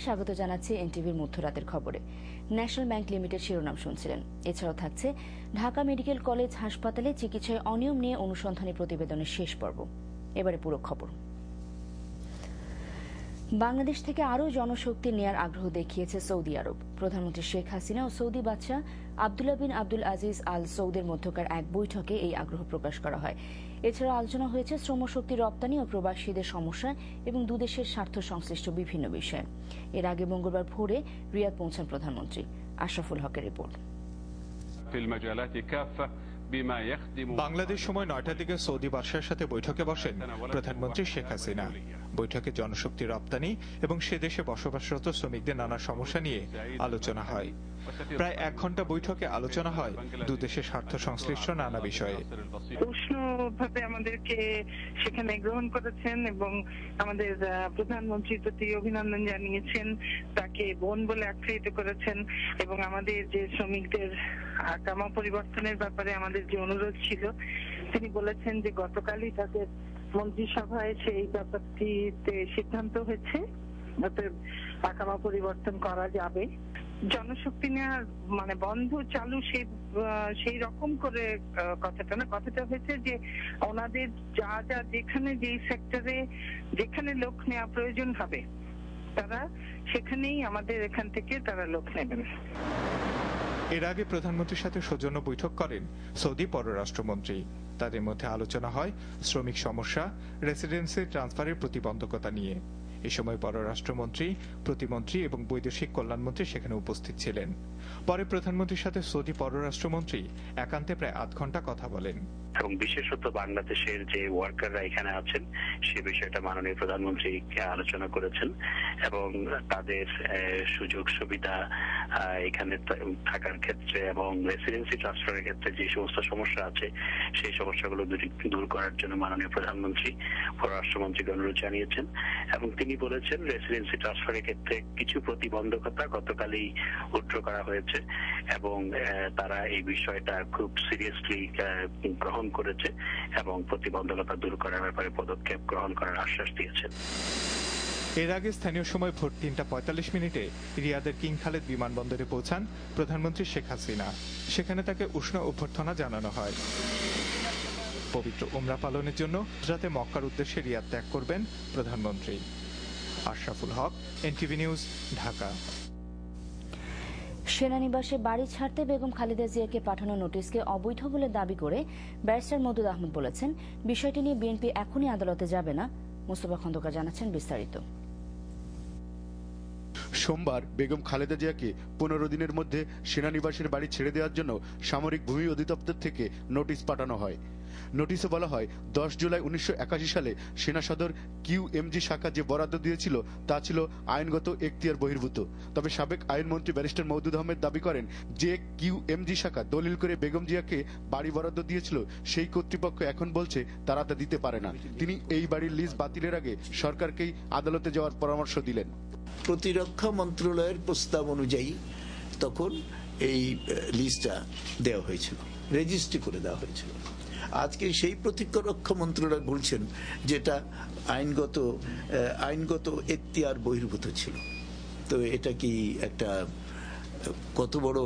স্বাগত জানাচ্ছি এনটিভির মধ্যরাতের খবরে। ন্যাশনাল ব্যাংক লিমিটেড শিরোনাম শুনছিলেন। এছাড়াও থাকছে ঢাকা মেডিকেল কলেজ হাসপাতালে চিকিৎসায় অনিয়ম নিয়ে অনুসন্ধানী প্রতিবেদনের শেষ পর্ব। এবারে পুরো খবর। বাংলাদেশ থেকে আরও জনশক্তি নেয়ার আগ্রহ দেখিয়েছে সৌদি আরব। প্রধানমন্ত্রী শেখ হাসিনা ও সৌদি বাদশাহ আবদুল্লাহ বিন আব্দুল আজিজ আল সৌদের মধ্যকার এক বৈঠকে এই আগ্রহ প্রকাশ করা হয়। এছাড়াও আলোচনা হয়েছে শ্রমশক্তি রপ্তানি ও প্রবাসীদের সমস্যা এবং দুদেশের স্বার্থ সংশ্লিষ্ট বিভিন্ন বিষয়ে। এর আগে মঙ্গলবার ভোরে রিয়াদ পৌঁছান প্রধানমন্ত্রী। আশরাফুল হকের রিপোর্ট। বাংলাদেশ সময় ৯টার দিকে সৌদি বাদশাহের সাথে বৈঠকে বসেন প্রধানমন্ত্রী শেখ হাসিনা। বৈঠকে জনশক্তি রপ্তানি এবং সে দেশে বসবাসরত শ্রমিকদের নানা সমস্যা নিয়ে আলোচনা হয়। প্রায় ১ ঘন্টা বৈঠকে আলোচনা হয় দুদেশের স্বার্থ সংশ্লিষ্ট নানা বিষয়ে। উষ্ণভাবে আমাদেরকে সেখানে গ্রহণ করেছেন এবং আমাদের প্রধানমন্ত্রীর প্রতি অভিনন্দন জানিয়েছেন, তাকে বোন বলে আখ্যায়িত করেছেন এবং আমাদের যে শ্রমিকদের কামা পরিবর্তনের ব্যাপারে আমাদের যে অনুরোধ ছিল, তিনি বলেছেন যে গতকালই তাদের মন্ত্রিসভায় সেই ব্যাপারটিতে সিদ্ধান্ত হয়েছে, অতএব আকামা পরিবর্তন করা যাবে। জনশক্তি নেওয়ার মানে বন্ধ চালু সেই রকম করে কথাটা না, কথাটা হয়েছে যে ওনাদের যা যা যেখানে যেই সেক্টরে যেখানে লোক নেওয়া প্রয়োজন হবে তারা সেখানেই আমাদের এখান থেকে তারা লোক নেবেন। এর আগে প্রধানমন্ত্রীর সাথে সৌজন্য বৈঠক করেন সৌদি পররাষ্ট্রমন্ত্রী। তাদের মধ্যে আলোচনা হয় শ্রমিক সমস্যা, রেসিডেন্সি ট্রান্সফারের প্রতিবন্ধকতা নিয়ে। এ সময় পররাষ্ট্রমন্ত্রী, প্রতিমন্ত্রী এবং বৈদেশিক কল্যাণমন্ত্রী সেখানে উপস্থিত ছিলেন। পরে প্রধানমন্ত্রীর সাথে সৌদি পররাষ্ট্রমন্ত্রী একান্তে প্রায় আধ ঘন্টা কথা বলেন এবং বিশেষত বাংলাদেশের যে ওয়ার্কাররা এখানে আছেন সে বিষয়টা মাননীয় প্রধানমন্ত্রী আলোচনা করেছেন এবং তাদের সুযোগ সুবিধা এখানে থাকার ক্ষেত্রে এবং রেসিডেন্সি ট্রান্সফারের ক্ষেত্রে যে সমস্ত সমস্যা আছে সেই সমস্যাগুলো দূর করার জন্য মাননীয় প্রধানমন্ত্রী পররাষ্ট্রমন্ত্রীকে অনুরোধ জানিয়েছেন এবং তিনি বলেছেন রেসিডেন্সি ট্রান্সফারের ক্ষেত্রে কিছু প্রতিবন্ধকতা গতকালই উঠ্র করা হয়েছে এবং তারা এই বিষয়টা খুব সিরিয়াসলি গ্রহণ করেছে এবং প্রতিবন্ধকতা দূর করার ব্যাপারে পদক্ষেপ গ্রহণ করার আশ্বাস দিয়েছেন। এর আগে স্থানীয় সময় ভোর ৩:৪৫ রিয়াদের কিং খালেদ বিমানবন্দরে পৌঁছান প্রধানমন্ত্রী শেখ হাসিনা। সেখানে তাকে উষ্ণ অভ্যর্থনা জানানো হয়। পবিত্র উমরা পালনের জন্য রাতে মক্কার উদ্দেশ্যে রিয়াদ ত্যাগ করবেন প্রধানমন্ত্রী। আশরাফুল হক, এনটিভি নিউজ, ঢাকা। সেনানিবাসে বাড়ি ছাড়তে বেগম খালেদা জিয়াকে পাঠানো নোটিশকে অবৈধ বলে দাবি করে ব্যারিস্টার মওদুদ আহমদ বলেছেন, বিষয়টি নিয়ে বিএনপি এখনই আদালতে যাবে না। মোস্তফা খন্দকার জানাচ্ছেন বিস্তারিত। সোমবার বেগম খালেদা জিয়াকে ১৫ দিনের মধ্যে সেনানিবাসের বাড়ি ছেড়ে দেওয়ার জন্য সামরিক ভূমি অধিদপ্তর থেকে নোটিশ পাঠানো হয়। নোটিশে বলা হয় ১০ জুলাই ১৯৮১ সালে সেনা সদর কিউএমজি শাখা যে বরাদ্দ দিয়েছিল তা ছিল আইনগত এখতিয়ার বহির্ভূত। তবে সাবেক আইনমন্ত্রী ব্যারিস্টার মওদুদ আহমেদ দাবি করেন যে কিউএমজি শাখা দলিল করে বেগম জিয়াকে বাড়ি বরাদ্দ দিয়েছিল সেই কর্তৃপক্ষ এখন বলছে তারা তা দিতে পারে না। তিনি এই বাড়ির লিজ বাতিলের আগে সরকারকেই আদালতে যাওয়ার পরামর্শ দিলেন। প্রতিরক্ষা মন্ত্রণালয়ের প্রস্তাব অনুযায়ী তখন এই লিস্টটা দেওয়া হয়েছিল, রেজিস্ট্রি করে দেওয়া হয়েছিল। আজকে সেই প্রতিরক্ষা মন্ত্রণালয় বলছেন যেটা আইনগত এখতিয়ার বহির্ভূত ছিল। তো এটা কি একটা কত বড়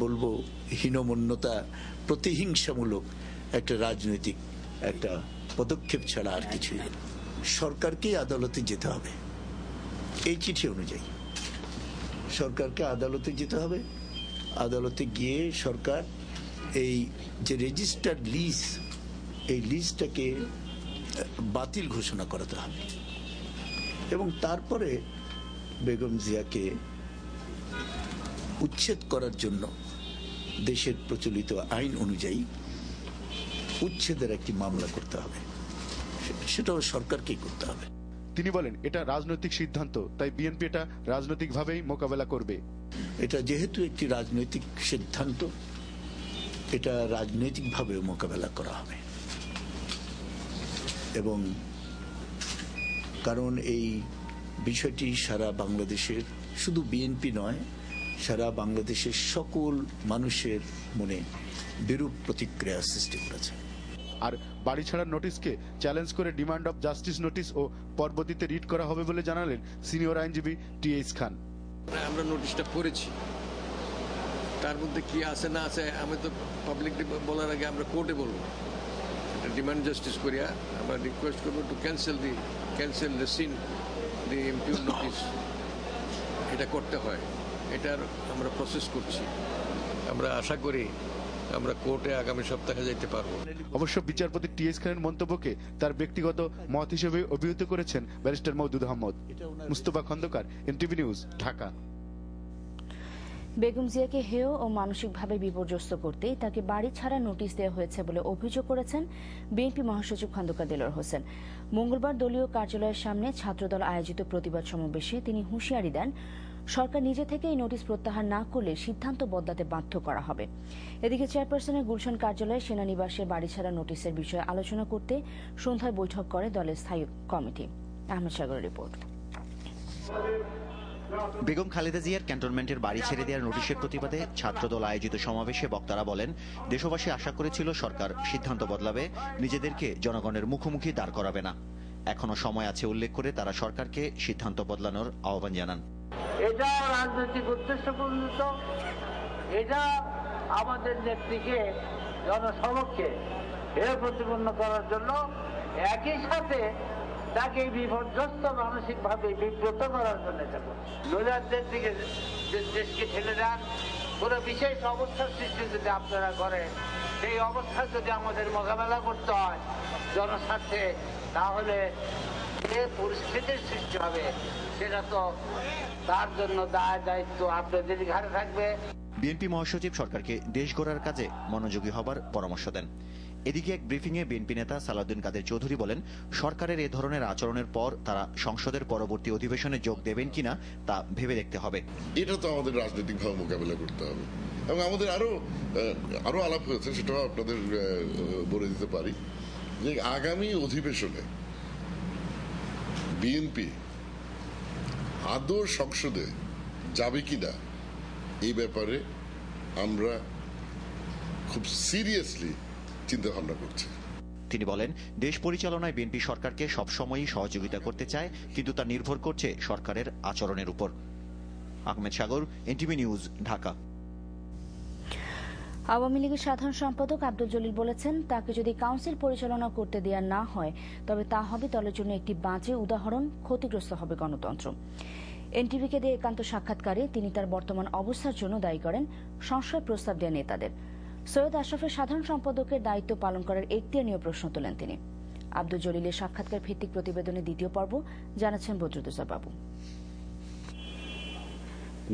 বলবো হীনমন্যতা, প্রতিহিংসামূলক একটা রাজনৈতিক একটা পদক্ষেপ ছাড়া আর কিছুই নেই। সরকারকেই আদালতে যেতে হবে এই চিঠি অনুযায়ী। সরকারকে আদালতে যেতে হবে, আদালতে গিয়ে সরকার এই যে রেজিস্টার্ড লিজ, এই লিজটাকে বাতিল ঘোষণা করাতে হবে এবং তারপরে বেগম জিয়াকে উচ্ছেদ করার জন্য দেশের প্রচলিত আইন অনুযায়ী উচ্ছেদের একটি মামলা করতে হবে। সেটাও সরকারকেই করতে হবে। তিনি বলেন এটা রাজনৈতিক সিদ্ধান্ত, তাই বিএনপি এটা রাজনৈতিকভাবেই মোকাবেলা করবে। এটা যেহেতু একটি রাজনৈতিক সিদ্ধান্ত, এটা রাজনৈতিকভাবেও মোকাবেলা করা হবে এবং কারণ এই বিষয়টি সারা বাংলাদেশের, শুধু বিএনপি নয়, সারা বাংলাদেশের সকল মানুষের মনে বিরূপ প্রতিক্রিয়া সৃষ্টি করেছে। আর বাড়ি ছাড়ার নোটিশকে চ্যালেঞ্জ করে ডিমান্ড অফ জাস্টিস নোটিশ ও পরবর্তীতে রিট করা হবে বলে জানালেন সিনিয়র আইনজীবী টি.এইচ. খান। আমরা নোটিশটা করেছি, তার মধ্যে কি আছে না আছে আমি তো পাবলিকলি বলার আগে আমরা কোর্টে বলবো। ডিমান্ড জাস্টিস করিয়া আমরা রিকোয়েস্ট করবো টু ক্যান্সেল রেসিন দি ইমপিউর নোটিশ। এটা করতে হয়, এটার আমরা প্রসেস করছি। আমরা আশা করি আমরা কোর্টে আগামী সপ্তাহে যেতে পারবো। অবশ্য বিচারপতি টি.এইচ. খানের মন্তব্যকে তার ব্যক্তিগত মত হিসেবে অভিহিত করেছেন barrister Moudud Ahmed. Mustafa Khandakar, NTV news, Dhaka. Begum জিয়াকে হেয় ও মানসিকভাবে বিপর্যস্ত করতেই তাকে বাড়ি ছাড়া নোটিশ দেওয়া হয়েছে বলে অভিযোগ করেছেন বিএনপি মহাসচিব খন্দকার দেলোয়ার হোসেন। মঙ্গলবার দলীয় কার্যালয়ের সামনে ছাত্রদল আয়োজিত প্রতিবাদ সমাবেশে তিনি হুঁশিয়ারি দেন, সরকার নিজে থেকে এই নোটিশ প্রত্যাহার না করলে সিদ্ধান্ত বদলাতে বাধ্য করা হবে। এদিকে চেয়ারপারসনের গুলশান কার্যালয়ে সেনানিবাসে বাড়ি ছাড়া নোটিশের বিষয়ে আলোচনা করতে সন্ধ্যায় বৈঠক করে দলের স্থায়ী কমিটি। আহমেদ সাগরের রিপোর্ট। বেগম খালেদা জিয়ার ক্যান্টনমেন্টের বাড়ি ছেড়ে দেওয়ার নোটিশের প্রতিবাদে ছাত্রদল আয়োজিত সমাবেশে বক্তারা বলেন, দেশবাসী আশা করেছিল সরকার সিদ্ধান্ত বদলাবে, নিজেদেরকে জনগণের মুখোমুখি দাঁড় করাবে না। এখনো সময় আছে উল্লেখ করে তারা সরকারকে সিদ্ধান্ত বদলানোর আহ্বান জানান। এটা রাজনৈতিক উদ্দেশ্য প্রণোদিত, এটা আমাদের নেত্রীকে জনসমক্ষে হেয় প্রতিপন্ন করার জন্য, একই সাথে তাকে বিপর্যস্ত মানসিকভাবে বিব্রত করার জন্য নৈরাজ্যের দিকে দেশকে ঠেলে দেন। কোন বিশেষ অবস্থার সৃষ্টি যদি আপনারা করেন, সেই অবস্থা যদি আমাদের মোকাবেলা করতে হয় জনস্বার্থে, তাহলে যে পরিস্থিতির সৃষ্টি হবে সেটা তো তার জন্য দায় দায়িত্ব আপনাদের ঘাড়ে থাকবে। বিএনপি মহাসচিব সরকারকে দেশ গড়ার কাজে মনোযোগী হবার পরামর্শ দেন। এদিকে এক ব্রিফিংয়ে বিএনপি নেতা সালাউদ্দিন কাদের চৌধুরী বলেন, সরকারের এ ধরনের আচরণের পর তারা সংসদের পরবর্তী অধিবেশনে যোগ দেবেন কিনা তা ভেবে দেখতে হবে। এটা তো আমাদের রাজনৈতিকভাবে মোকাবেলা করতে হবে এবং আমাদের আরো আলাপ হয়েছে, সেটাও আপনাদের বলে দিতে পারি যে আগামী অধিবেশনে বিএনপি আদৌ সংসদে যাবে কিনা এই ব্যাপারে আমরা খুব সিরিয়াসলি চিন্তা ভাবনা করছি। তিনি বলেন, দেশ পরিচালনায় বিএনপি সরকারকে সবসময়ই সহযোগিতা করতে চায়, কিন্তু তা নির্ভর করছে সরকারের আচরণের উপর। আহমেদ সাগর, এনটিভি নিউজ, ঢাকা। আওয়ামী লীগের সাধারণ সম্পাদক আব্দুল জলিল বলেছেন, তাকে যদি কাউন্সিল পরিচালনা করতে দেওয়া না হয় তবে তা হবে দলের জন্য একটি বাজে উদাহরণ, ক্ষতিগ্রস্ত হবে গণতন্ত্র। এনটিভিকে দিয়ে একান্ত সাক্ষাৎকারে তিনি তার বর্তমান অবস্থার জন্য দায়ী করেন সংশয় প্রস্তাব দেওয়া নেতাদের। সৈয়দ আশরাফের সাধারণ সম্পাদকের দায়িত্ব পালন করার এখতিয়ার নিয়ে প্রশ্ন তোলেন তিনি। আব্দুল জলিলের সাক্ষাৎকার ভিত্তিক প্রতিবেদনের দ্বিতীয় পর্ব জানাচ্ছেন বদরুদ্দোজা বাবু।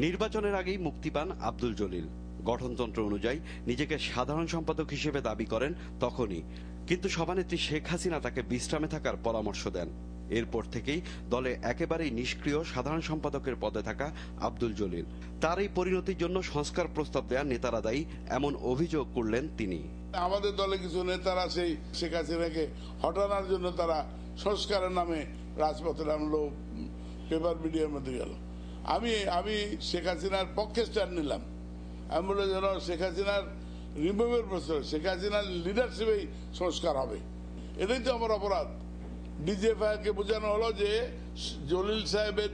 নির্বাচনের আগেই মুক্তি পান আব্দুল জলিল। গঠনতন্ত্র অনুযায়ী নিজেকে সাধারণ সম্পাদক হিসেবে দাবি করেন তখনই, কিন্তু সভানেত্রী শেখ হাসিনা তাকে বিশ্রামে থাকার পরামর্শ দেন। এরপর থেকেই দলে একেবারেই নিষ্ক্রিয় সাধারণ সম্পাদকের পদে থাকা আব্দুল জলিল। তার এই পরিণতির জন্য সংস্কার প্রস্তাব দেয়া নেতারা দায়ী, এমন অভিযোগ করলেন তিনি। আমাদের দলে কিছু নেতারা সেই শেখ হাসিনাকে হটানোর জন্য তারা সংস্কারের নামে রাজপথে নামলো, পেপার মিডিয়ার মধ্যে গেল। আমি শেখ হাসিনার পক্ষে স্ট্যান্ড নিলাম। আমি বলে যেন শেখ হাসিনার রিমুভের প্রশ্ন, শেখ হাসিনার লিডারশিপেই সংস্কার হবে। এটাই তো আমার অপরাধ। ডিজিএফআইকে বোঝানো হলো যে জলিল সাহেবের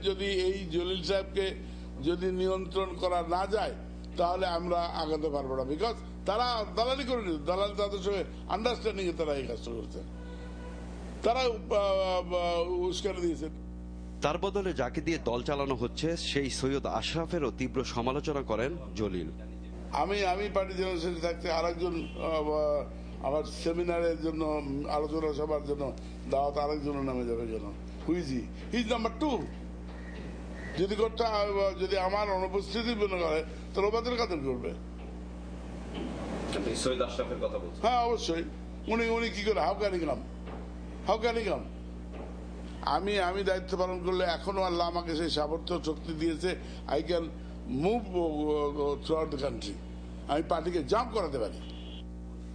এই জলিল সাহেবকে যদি নিয়ন্ত্রণ করা না যায় তাহলে আমরা আগাতে পারবো না, বিকজ তারা দালালি করে নিত, দালাল তাদের সঙ্গে আন্ডারস্ট্যান্ডিং এ তারা এই কাজটা করছে, তারা উস্কানি দিয়েছে। তার বদলে যাকে দিয়ে দল চালানো হচ্ছে সেই সৈয়দ আশরাফেরও তীব্র সমালোচনা করেন জলিল। আমি পার্টি জেনারেল সেক্রেটারি থাকতে আরেকজন আমার সেমিনারের জন্য, আলোচনা সভার জন্য দাওয়াত আরেকজনের নামে যাবে কেন? হুইজি হিজ নাম্বার 2 যদি করতে, যদি আমার অনুপস্থিতি মনে করে তাহলে ওবাদের কাদের করবে? হ্যাঁ অবশ্যই। উনি কি করে হাউ ক্যান হি কাম? আমি দায়িত্ব পালন করলে এখনো আল্লাহ আমাকে সেই সামর্থ্য শক্তি দিয়েছে, I can move through out the country. আমি পার্টিকে জাম্প করাতে পারি।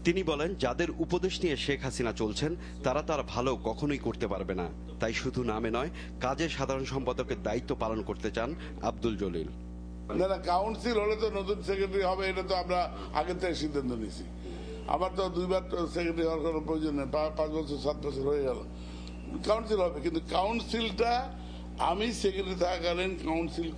তিনি বলেন, যাদের উপদেশ নিয়ে শেখ হাসিনা চলছেন তারা তার ভালো কখনোই করতে পারবে না, তাই শুধু নামে নয় কাজে সাধারণ সম্পাদকের দায়িত্ব পালন করতে চান আব্দুল জলিল। না, কাউন্সিল হলে তো নতুন সেক্রেটারি হবে, এটা তো আমরা আগের থেকে সিদ্ধান্ত নিয়েছি। আমার তো 2বার সেক্রেটারি হওয়ার কোনো প্রয়োজন নেই, 5 বছর 7 বছর হয়ে গেল। কাউন্সিল হবে, কিন্তু কাউন্সিলটা আমি সেক্রেটারি থাকাকালীন কাউন্সিল